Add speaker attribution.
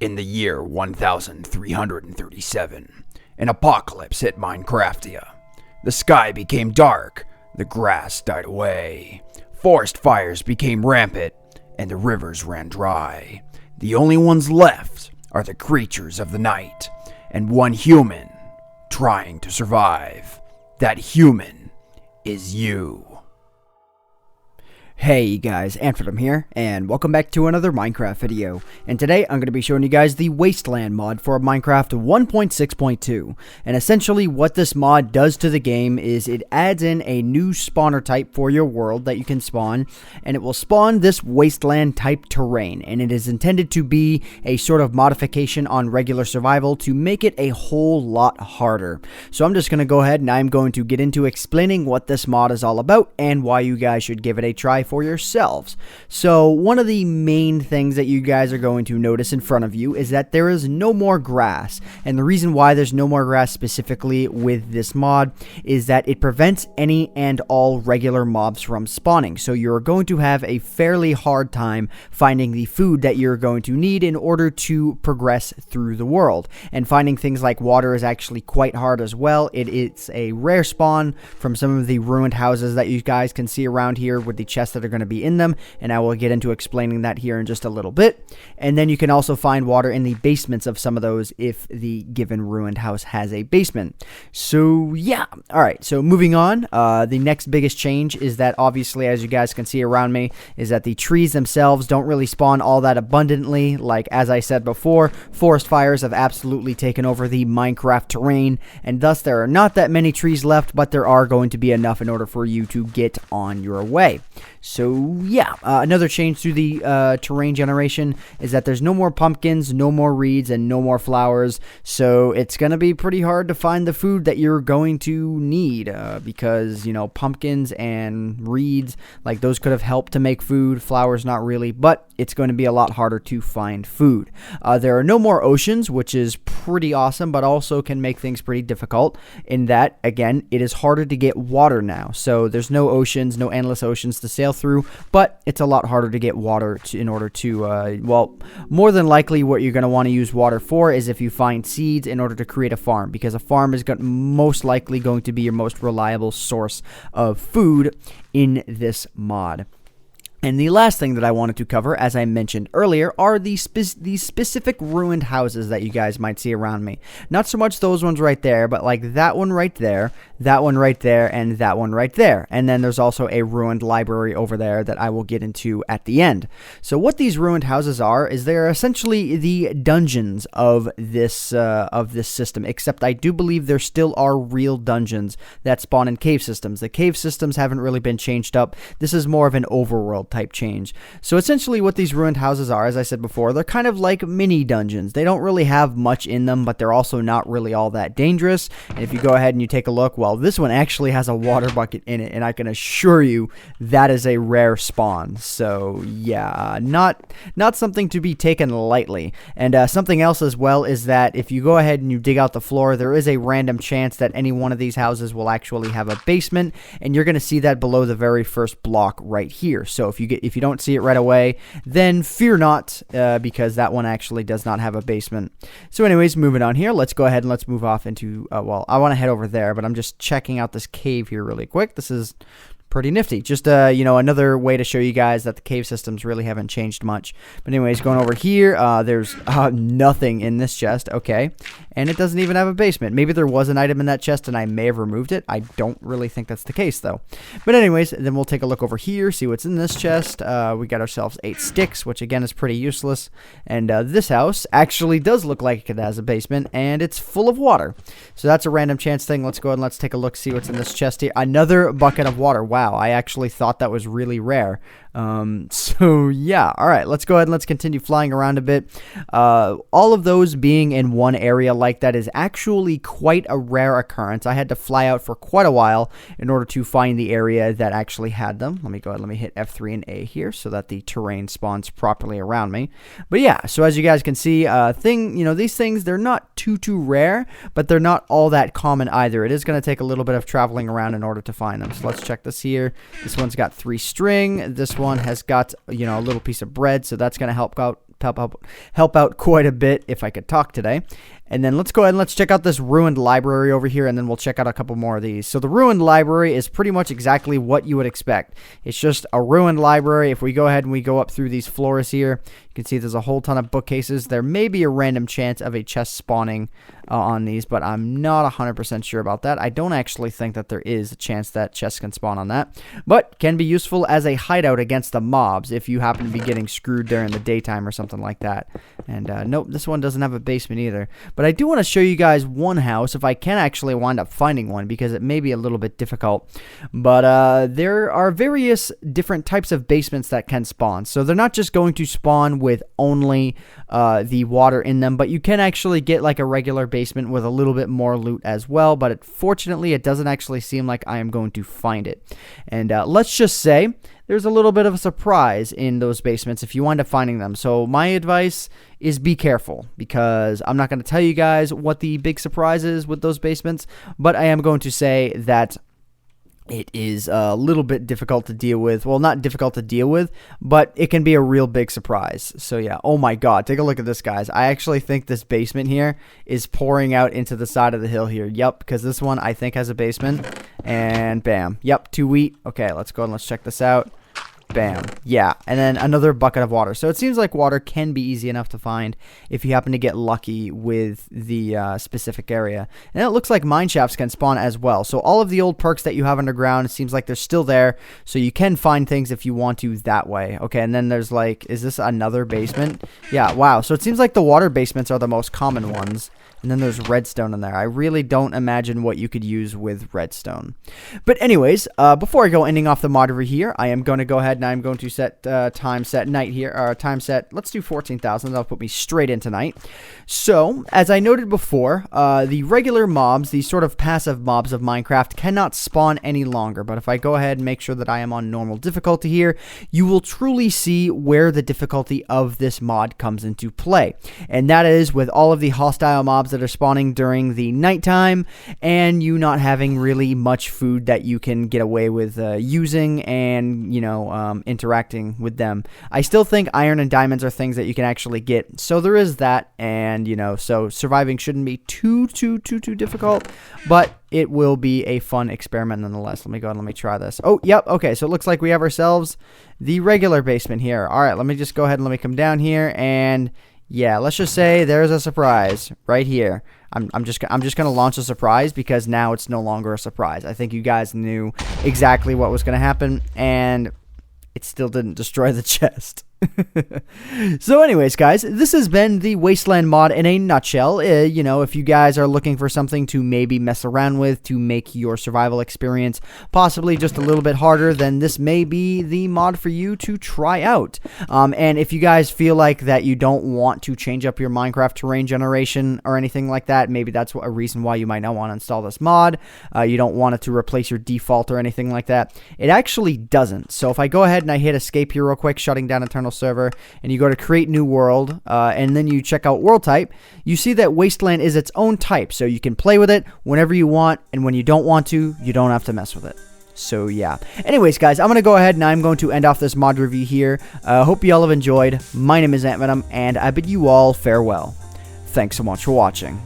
Speaker 1: In the year 1337, an apocalypse hit Minecraftia. The sky became dark, the grass died away, forest fires became rampant, and the rivers ran dry. The only ones left are the creatures of the night, and one human trying to survive. That human is you.
Speaker 2: Hey guys, AntVenom here, and welcome back to another Minecraft video. And today I'm going to be showing you guys the Wasteland mod for Minecraft 1.6.2. And essentially what this mod does to the game is it adds in a new spawner type for your world that you can spawn, and it will spawn this wasteland type terrain. And it is intended to be a sort of modification on regular survival to make it a whole lot harder. So I'm just going to go ahead and I'm going to get into explaining what this mod is all about and why you guys should give it a try for yourselves. So one of the main things that you guys are going to notice in front of you is that there is no more grass. And the reason why there's no more grass specifically with this mod is that it prevents any and all regular mobs from spawning. So you're going to have a fairly hard time finding the food that you're going to need in order to progress through the world. And finding things like water is actually quite hard as well. It's a rare spawn from some of the ruined houses that you guys can see around here with the chests that are going to be in them, and I will get into explaining that here in just a little bit. And then you can also find water in the basements of some of those if the given ruined house has a basement. So yeah, alright, so moving on, the next biggest change is that obviously, as you guys can see around me, is that the trees themselves don't really spawn all that abundantly. Like as I said before, forest fires have absolutely taken over the Minecraft terrain, and thus there are not that many trees left, but there are going to be enough in order for you to get on your way. So yeah, another change to the terrain generation is that there's no more pumpkins, no more reeds, and no more flowers. So it's going to be pretty hard to find the food that you're going to need because, you know, pumpkins and reeds, like those could have helped to make food. Flowers not really, but it's going to be a lot harder to find food. There are no more oceans, which is pretty awesome, but also can make things pretty difficult in that, again, it is harder to get water now. So there's no oceans, no endless oceans to sail through, but it's a lot harder to get water in order to, well, more than likely what you're going to want to use water for is if you find seeds in order to create a farm, because a farm is most likely going to be your most reliable source of food in this mod. And the last thing that I wanted to cover, as I mentioned earlier, are these specific ruined houses that you guys might see around me. Not so much those ones right there, but like that one right there, that one right there, and that one right there. And then there's also a ruined library over there that I will get into at the end. So what these ruined houses are is they're essentially the dungeons of this system, except I do believe there still are real dungeons that spawn in cave systems. The cave systems haven't really been changed up. This is more of an overworld type change. So essentially what these ruined houses are, as I said before, they're kind of like mini dungeons. They don't really have much in them, but they're also not really all that dangerous. And if you go ahead and you take a look, well, this one actually has a water bucket in it, and I can assure you that is a rare spawn. So yeah, not something to be taken lightly. And something else as well is that if you go ahead and you dig out the floor, there is a random chance that any one of these houses will actually have a basement, and you're going to see that below the very first block right here. So if you don't see it right away, then fear not, because that one actually does not have a basement. So anyways, moving on here, let's go ahead and let's move off into, well, I want to head over there, but I'm just checking out this cave here really quick. This is pretty nifty. Just, you know, another way to show you guys that the cave systems really haven't changed much. But anyways, going over here, there's nothing in this chest. Okay. And it doesn't even have a basement. Maybe there was an item in that chest and I may have removed it. I don't really think that's the case, though. But anyways, then we'll take a look over here, see what's in this chest. We got ourselves 8 sticks, which again is pretty useless. And this house actually does look like it has a basement, and it's full of water. So that's a random chance thing. Let's go ahead and let's take a look, see what's in this chest here. Another bucket of water. Wow, I actually thought that was really rare. So yeah, all right, let's go ahead and let's continue flying around a bit. All of those being in one area like that is actually quite a rare occurrence. I had to fly out for quite a while in order to find the area that actually had them. Let me go ahead, let me hit F3 and A here so that the terrain spawns properly around me. But yeah, so as you guys can see, these things, they're not too rare, but they're not all that common either. It is going to take a little bit of traveling around in order to find them. So let's check this here. This one's got 3 string. This one has got, a little piece of bread, so that's going to help out help out quite a bit if I could talk today. And then let's go ahead and let's check out this ruined library over here, and then we'll check out a couple more of these. So the ruined library is pretty much exactly what you would expect. It's just a ruined library. If we go ahead and we go up through these floors here, you can see there's a whole ton of bookcases. There may be a random chance of a chest spawning on these, but I'm not 100% sure about that. I don't actually think that there is a chance that chests can spawn on that, but can be useful as a hideout against the mobs if you happen to be getting screwed during the daytime or something like that. And nope, this one doesn't have a basement either. But I do want to show you guys one house, if I can actually wind up finding one, because it may be a little bit difficult. But there are various different types of basements that can spawn. So they're not just going to spawn with only the water in them, but you can actually get like a regular basement with a little bit more loot as well. But fortunately, it doesn't actually seem like I am going to find it. And let's just say there's a little bit of a surprise in those basements if you wind up finding them. So my advice is be careful, because I'm not going to tell you guys what the big surprise is with those basements, but I am going to say that it is a little bit difficult to deal with. Well, not difficult to deal with, but it can be a real big surprise. So yeah, oh my god, take a look at this, guys. I actually think this basement here is pouring out into the side of the hill here. Yep, because this one I think has a basement. And bam, yep, 2 wheat. Okay, let's go and let's check this out. Bam. Yeah. And then another bucket of water. So it seems like water can be easy enough to find if you happen to get lucky with the specific area. And it looks like mine shafts can spawn as well. So all of the old perks that you have underground, it seems like they're still there. So you can find things if you want to that way. Okay. And then there's like, is this another basement? Yeah. Wow. So it seems like the water basements are the most common ones. And then there's redstone in there. I really don't imagine what you could use with redstone. But anyways, before I go ending off the mod over here, I am going to go ahead and I'm going to set time set night here. Or time set, let's do 14,000. That'll put me straight into night. So, as I noted before, the regular mobs, these sort of passive mobs of Minecraft, cannot spawn any longer. But if I go ahead and make sure that I am on normal difficulty here, you will truly see where the difficulty of this mod comes into play. And that is with all of the hostile mobs that are spawning during the nighttime, and you not having really much food that you can get away with using and, you know, interacting with them. I still think iron and diamonds are things that you can actually get, so there is that. And, you know, so surviving shouldn't be too difficult, but it will be a fun experiment nonetheless. Let me go and let me try this. Oh, yep. Okay, so it looks like we have ourselves the regular basement here. All right, let me just go ahead and let me come down here, and yeah, let's just say there's a surprise right here. I'm just gonna launch a surprise, because now it's no longer a surprise. I think you guys knew exactly what was gonna happen, and it still didn't destroy the chest. So anyways, guys, this has been the Wasteland mod in a nutshell. You know, if you guys are looking for something to maybe mess around with to make your survival experience possibly just a little bit harder, then this may be the mod for you to try out. And if you guys feel like that you don't want to change up your Minecraft terrain generation or anything like that, maybe that's a reason why you might not want to install this mod. You don't want it to replace your default or anything like that. It actually doesn't. So if I go ahead and I hit escape here real quick, shutting down internal server, and you go to create new world, and then you check out world type, you see that Wasteland is its own type, so you can play with it whenever you want, and when you don't want to, you don't have to mess with it. So yeah. Anyways, guys, I'm going to go ahead and I'm going to end off this mod review here. Hope you all have enjoyed. My name is AntVenom, and I bid you all farewell. Thanks so much for watching.